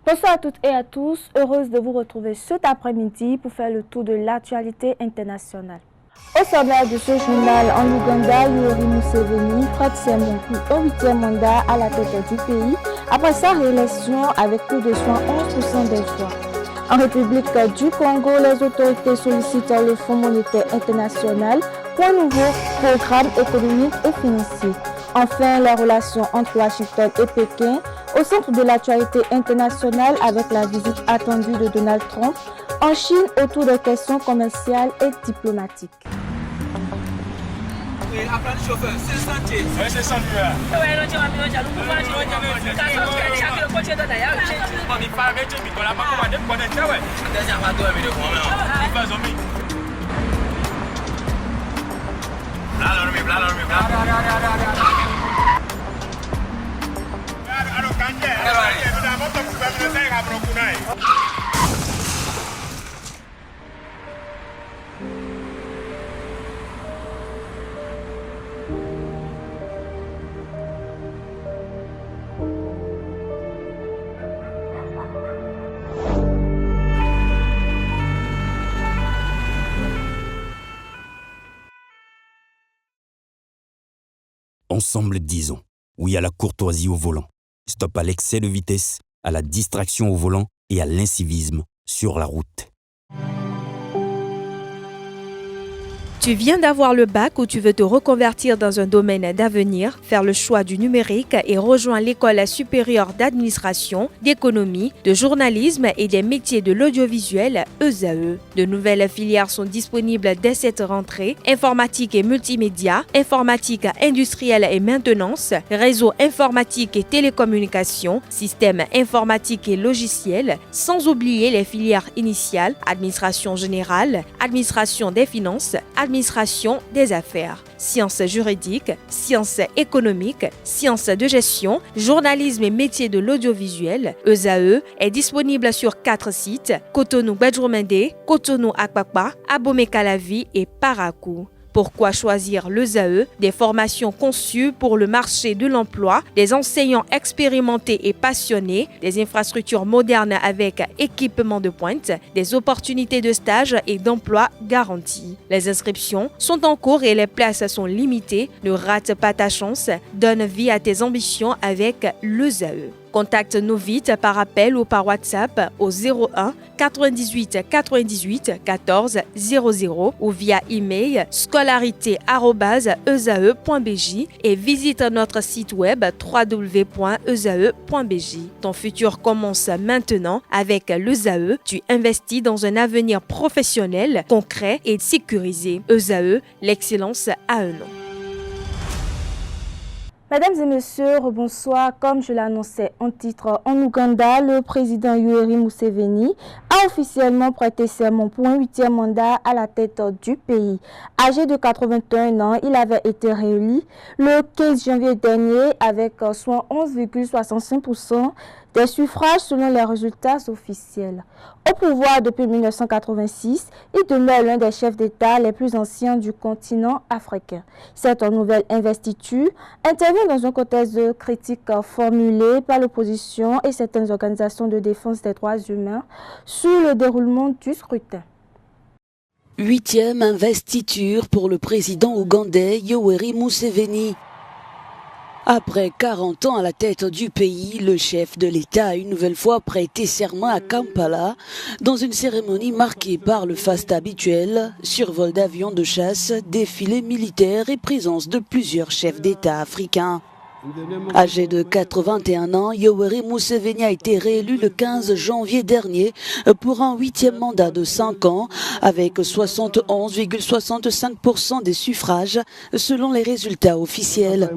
Bonsoir à toutes et à tous, heureuse de vous retrouver cet après-midi pour faire le tour de l'actualité internationale. Au sommaire de ce journal, en Ouganda, Yoweri Museveni prête serment pour un 8e mandat à la tête du pays après sa réélection avec plus de 71% des voix. En République du Congo, les autorités sollicitent le Fonds monétaire international pour un nouveau programme économique et financier. Enfin, les relations entre Washington et Pékin au centre de l'actualité internationale avec la visite attendue de Donald Trump en Chine autour des questions commerciales et diplomatiques. Ensemble, disons oui à la courtoisie au volant. Stop à l'excès de vitesse, à la distraction au volant et à l'incivisme sur la route. Tu viens d'avoir le bac ou tu veux te reconvertir dans un domaine d'avenir, faire le choix du numérique et rejoindre l'école supérieure d'administration, d'économie, de journalisme et des métiers de l'audiovisuel, ESAE. De nouvelles filières sont disponibles dès cette rentrée: informatique et multimédia, informatique industrielle et maintenance, réseau informatique et télécommunications, système informatique et logiciel, sans oublier les filières initiales: administration générale, administration des finances, administration des affaires, sciences juridiques, sciences économiques, sciences de gestion, journalisme et métiers de l'audiovisuel. ESAE est disponible sur 4 sites: Cotonou-Badjoumende, Cotonou-Akpakpa, Abomey-Calavi et Parakou. Pourquoi choisir l'ESAE? Des formations conçues pour le marché de l'emploi, des enseignants expérimentés et passionnés, des infrastructures modernes avec équipement de pointe, des opportunités de stage et d'emploi garanties. Les inscriptions sont en cours et les places sont limitées. Ne rate pas ta chance, donne vie à tes ambitions avec l'ESAE. Contacte-nous vite par appel ou par WhatsApp au 01 98 98 14 00 ou via email scolarité@esae.bj et visite notre site web www.esae.bj. Ton futur commence maintenant avec l'ESAE. Tu investis dans un avenir professionnel, concret et sécurisé. ESAE, l'excellence à un nom. Mesdames et messieurs, bonsoir. Comme je l'annonçais en titre, en Ouganda, le président Yoweri Museveni a officiellement prêté serment pour un 8e mandat à la tête du pays. Âgé de 81 ans, il avait été réélu le 15 janvier dernier avec 11,65% des suffrages selon les résultats officiels. Au pouvoir depuis 1986, il demeure l'un des chefs d'État les plus anciens du continent africain. Cette nouvelle investiture intervient dans un contexte de critiques formulées par l'opposition et certaines organisations de défense des droits humains sur le déroulement du scrutin. 8e investiture pour le président ougandais Yoweri Museveni. Après 40 ans à la tête du pays, le chef de l'État a une nouvelle fois prêté serment à Kampala dans une cérémonie marquée par le faste habituel, survol d'avions de chasse, défilés militaires et présence de plusieurs chefs d'État africains. Âgé de 81 ans, Yoweri Museveni a été réélu le 15 janvier dernier pour un 8e mandat de 5 ans avec 71,65% des suffrages selon les résultats officiels.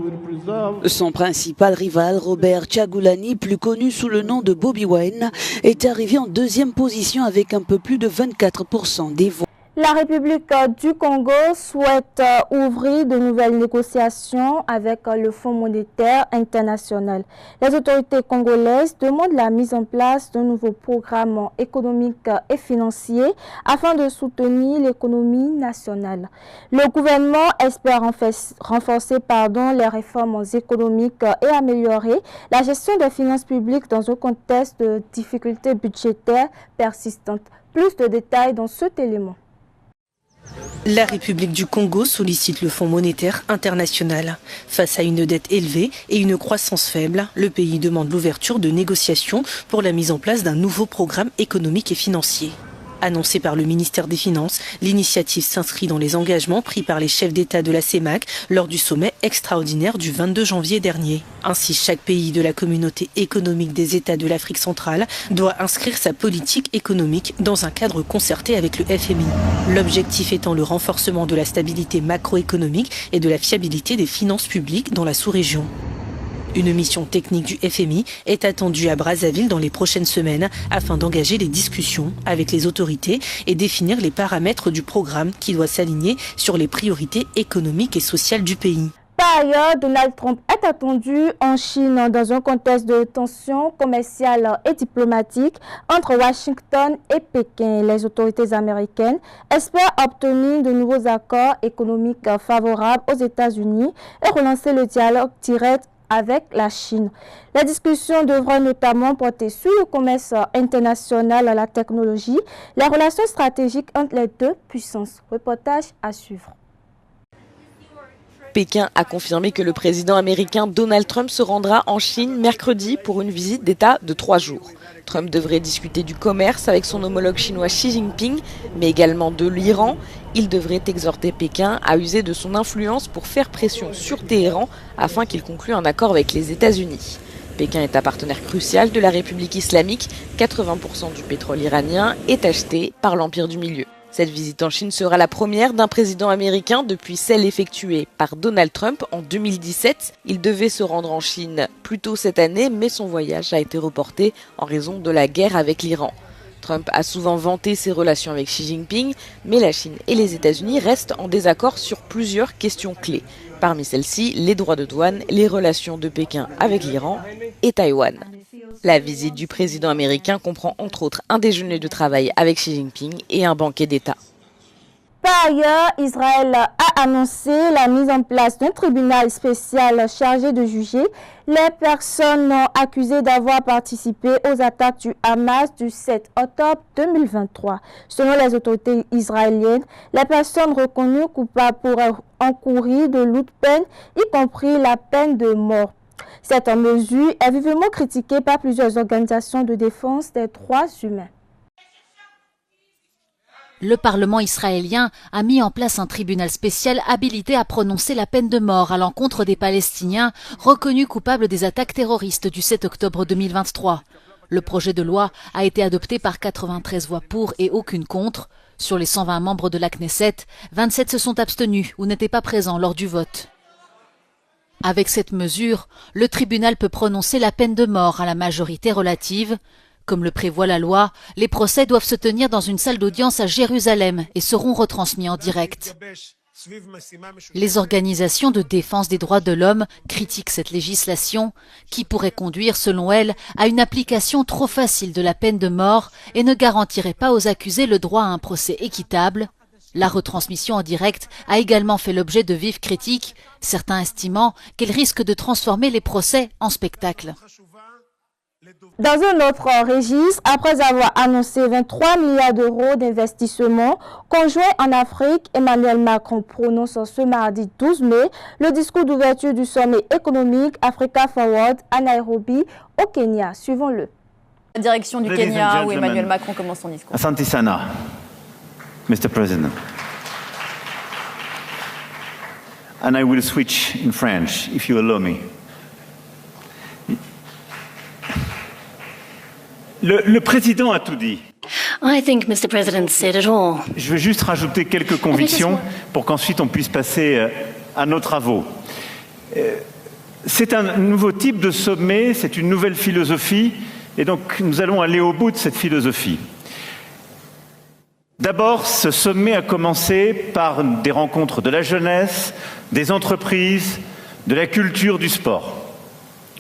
Son principal rival, Robert Kyagulanyi, plus connu sous le nom de Bobi Wine, est arrivé en 2e position avec un peu plus de 24% des voix. La République du Congo souhaite ouvrir de nouvelles négociations avec le Fonds monétaire international. Les autorités congolaises demandent la mise en place d'un nouveau programme économique et financier afin de soutenir l'économie nationale. Le gouvernement espère renforcer les réformes économiques et améliorer la gestion des finances publiques dans un contexte de difficultés budgétaires persistantes. Plus de détails dans cet élément. La République du Congo sollicite le Fonds monétaire international. Face à une dette élevée et une croissance faible, le pays demande l'ouverture de négociations pour la mise en place d'un nouveau programme économique et financier. Annoncée par le ministère des Finances, l'initiative s'inscrit dans les engagements pris par les chefs d'État de la CEMAC lors du sommet extraordinaire du 22 janvier dernier. Ainsi, chaque pays de la communauté économique des États de l'Afrique centrale doit inscrire sa politique économique dans un cadre concerté avec le FMI. L'objectif étant le renforcement de la stabilité macroéconomique et de la fiabilité des finances publiques dans la sous-région. Une mission technique du FMI est attendue à Brazzaville dans les prochaines semaines afin d'engager les discussions avec les autorités et définir les paramètres du programme qui doit s'aligner sur les priorités économiques et sociales du pays. Par ailleurs, Donald Trump est attendu en Chine dans un contexte de tensions commerciales et diplomatiques entre Washington et Pékin. Les autorités américaines espèrent obtenir de nouveaux accords économiques favorables aux États-Unis et relancer le dialogue direct avec la Chine. La discussion devra notamment porter sur le commerce international, la technologie, les relations stratégiques entre les deux puissances. Reportage à suivre. Pékin a confirmé que le président américain Donald Trump se rendra en Chine mercredi pour une visite d'État de 3 jours. Trump devrait discuter du commerce avec son homologue chinois Xi Jinping, mais également de l'Iran. Il devrait exhorter Pékin à user de son influence pour faire pression sur Téhéran afin qu'il conclue un accord avec les États-Unis. Pékin est un partenaire crucial de la République islamique. 80% du pétrole iranien est acheté par l'Empire du Milieu. Cette visite en Chine sera la première d'un président américain depuis celle effectuée par Donald Trump en 2017. Il devait se rendre en Chine plus tôt cette année, mais son voyage a été reporté en raison de la guerre avec l'Iran. Trump a souvent vanté ses relations avec Xi Jinping, mais la Chine et les États-Unis restent en désaccord sur plusieurs questions clés. Parmi celles-ci, les droits de douane, les relations de Pékin avec l'Iran et Taïwan. La visite du président américain comprend entre autres un déjeuner de travail avec Xi Jinping et un banquet d'État. Par ailleurs, Israël a annoncé la mise en place d'un tribunal spécial chargé de juger les personnes accusées d'avoir participé aux attaques du Hamas du 7 octobre 2023. Selon les autorités israéliennes, les personnes reconnues coupables pourraient encourir de lourdes peines, y compris la peine de mort. Cette mesure est vivement critiquée par plusieurs organisations de défense des droits humains. Le Parlement israélien a mis en place un tribunal spécial habilité à prononcer la peine de mort à l'encontre des Palestiniens reconnus coupables des attaques terroristes du 7 octobre 2023. Le projet de loi a été adopté par 93 voix pour et aucune contre. Sur les 120 membres de la Knesset, 27 se sont abstenus ou n'étaient pas présents lors du vote. Avec cette mesure, le tribunal peut prononcer la peine de mort à la majorité relative. Comme le prévoit la loi, les procès doivent se tenir dans une salle d'audience à Jérusalem et seront retransmis en direct. Les organisations de défense des droits de l'homme critiquent cette législation qui pourrait conduire, selon elles, à une application trop facile de la peine de mort et ne garantirait pas aux accusés le droit à un procès équitable. La retransmission en direct a également fait l'objet de vives critiques, certains estimant qu'elle risque de transformer les procès en spectacle. Dans un autre registre, après avoir annoncé 23 milliards d'euros d'investissement conjoint en Afrique, Emmanuel Macron prononce ce mardi 12 mai le discours d'ouverture du sommet économique Africa Forward à Nairobi, au Kenya. Suivons-le. La direction du Kenya, où Emmanuel Macron commence son discours. Asante sana, Mr. President. And I will switch in French, if you allow me. Le président a tout dit. I think Mr. President said it all. Je veux juste rajouter quelques convictions pour qu'ensuite on puisse passer à nos travaux. C'est un nouveau type de sommet, c'est une nouvelle philosophie, et donc nous allons aller au bout de cette philosophie. D'abord, ce sommet a commencé par des rencontres de la jeunesse, des entreprises, de la culture, du sport.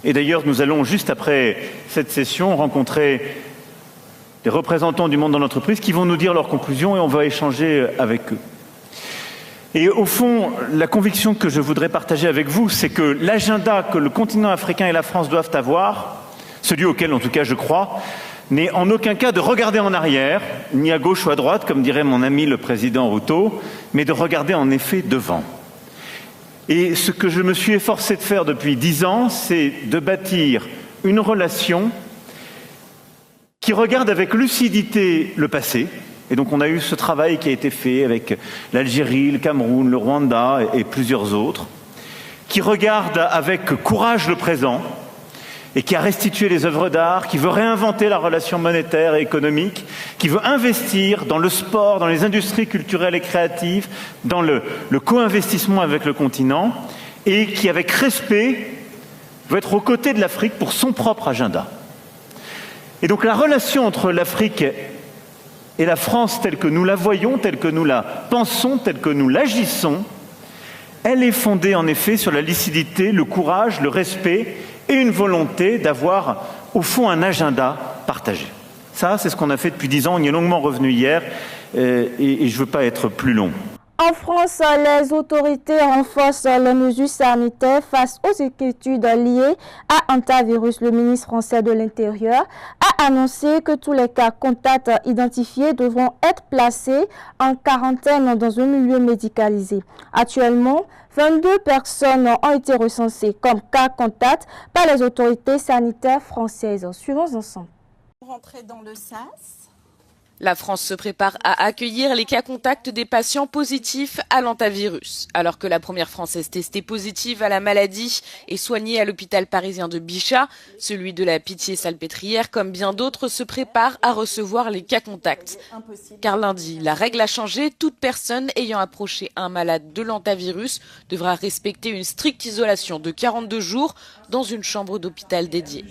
Et d'ailleurs, nous allons, juste après cette session, rencontrer des représentants du monde dans l'entreprise qui vont nous dire leurs conclusions et on va échanger avec eux. Et au fond, la conviction que je voudrais partager avec vous, c'est que l'agenda que le continent africain et la France doivent avoir, celui auquel en tout cas je crois, n'est en aucun cas de regarder en arrière, ni à gauche ou à droite, comme dirait mon ami le président Ruto, mais de regarder en effet devant. Et ce que je me suis efforcé de faire depuis 10 ans, c'est de bâtir une relation qui regarde avec lucidité le passé. Et donc on a eu ce travail qui a été fait avec l'Algérie, le Cameroun, le Rwanda et plusieurs autres, qui regarde avec courage le présent et qui a restitué les œuvres d'art, qui veut réinventer la relation monétaire et économique, qui veut investir dans le sport, dans les industries culturelles et créatives, dans le co-investissement avec le continent, et qui, avec respect, veut être aux côtés de l'Afrique pour son propre agenda. Et donc la relation entre l'Afrique et la France telle que nous la voyons, telle que nous la pensons, telle que nous l'agissons, elle est fondée en effet sur la lucidité, le courage, le respect et une volonté d'avoir au fond un agenda partagé. Ça, c'est ce qu'on a fait depuis 10 ans, on y est longuement revenu hier et je ne veux pas être plus long. En France, les autorités renforcent les mesures sanitaires face aux inquiétudes liées à hantavirus. Le ministre français de l'Intérieur a annoncé que tous les cas contacts identifiés devront être placés en quarantaine dans un milieu médicalisé. Actuellement, 22 personnes ont été recensées comme cas contacts par les autorités sanitaires françaises. Suivons ensemble. Rentrer dans le SAS. La France se prépare à accueillir les cas contacts des patients positifs à l'hantavirus. Alors que la première Française testée positive à la maladie est soignée à l'hôpital parisien de Bichat, celui de la Pitié-Salpêtrière, comme bien d'autres, se prépare à recevoir les cas contacts. Car lundi, la règle a changé. Toute personne ayant approché un malade de l'hantavirus devra respecter une stricte isolation de 42 jours dans une chambre d'hôpital dédiée.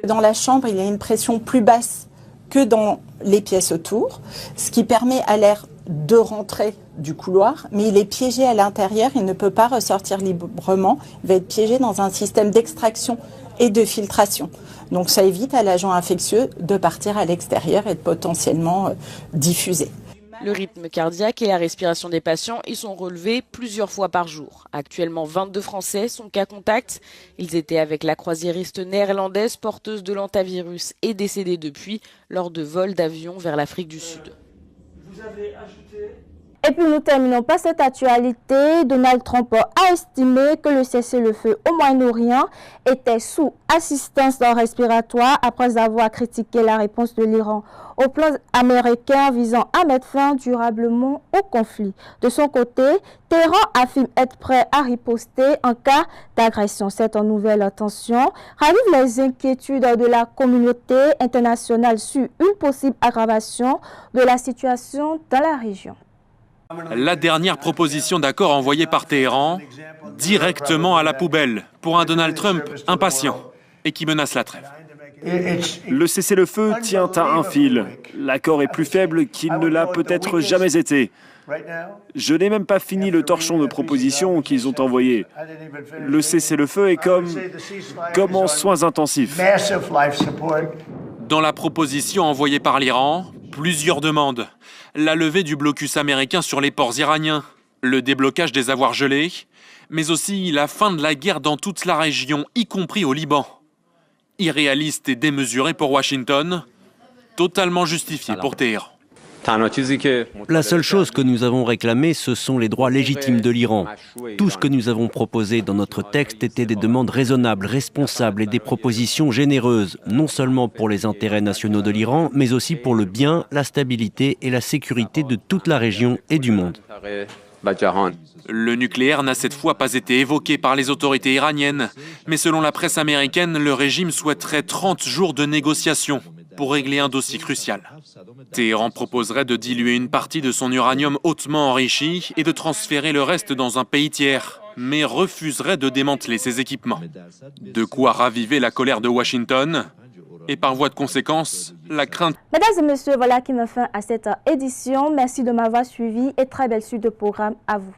Dans la chambre, il y a une pression plus basse que dans les pièces autour, ce qui permet à l'air de rentrer du couloir, mais il est piégé à l'intérieur, il ne peut pas ressortir librement, il va être piégé dans un système d'extraction et de filtration. Donc ça évite à l'agent infectieux de partir à l'extérieur et de potentiellement diffuser. Le rythme cardiaque et la respiration des patients y sont relevés plusieurs fois par jour. Actuellement, 22 Français sont cas contacts. Ils étaient avec la croisiériste néerlandaise porteuse de l'hantavirus et décédée depuis lors de vols d'avion vers l'Afrique du Sud. Et puis nous terminons par cette actualité. Donald Trump a estimé que le cessez-le-feu au Moyen-Orient était sous assistance respiratoire après avoir critiqué la réponse de l'Iran au plan américain visant à mettre fin durablement au conflit. De son côté, Téhéran affirme être prêt à riposter en cas d'agression. Cette nouvelle tension ravive les inquiétudes de la communauté internationale sur une possible aggravation de la situation dans la région. La dernière proposition d'accord envoyée par Téhéran, directement à la poubelle, pour un Donald Trump impatient et qui menace la trêve. Le cessez-le-feu tient à un fil. L'accord est plus faible qu'il ne l'a peut-être jamais été. Je n'ai même pas fini le torchon de propositions qu'ils ont envoyé. Le cessez-le-feu est comme en soins intensifs. Dans la proposition envoyée par l'Iran, plusieurs demandes. La levée du blocus américain sur les ports iraniens, le déblocage des avoirs gelés, mais aussi la fin de la guerre dans toute la région, y compris au Liban. Irréaliste et démesuré pour Washington, totalement justifié pour Téhéran. La seule chose que nous avons réclamée, ce sont les droits légitimes de l'Iran. Tout ce que nous avons proposé dans notre texte était des demandes raisonnables, responsables et des propositions généreuses, non seulement pour les intérêts nationaux de l'Iran, mais aussi pour le bien, la stabilité et la sécurité de toute la région et du monde. Le nucléaire n'a cette fois pas été évoqué par les autorités iraniennes, mais selon la presse américaine, le régime souhaiterait 30 jours de négociations pour régler un dossier crucial. Téhéran proposerait de diluer une partie de son uranium hautement enrichi et de transférer le reste dans un pays tiers, mais refuserait de démanteler ses équipements. De quoi raviver la colère de Washington Et par voie de conséquence, la crainte... Mesdames et messieurs, voilà qui met fin à cette édition. Merci de m'avoir suivi et très belle suite de programme à vous.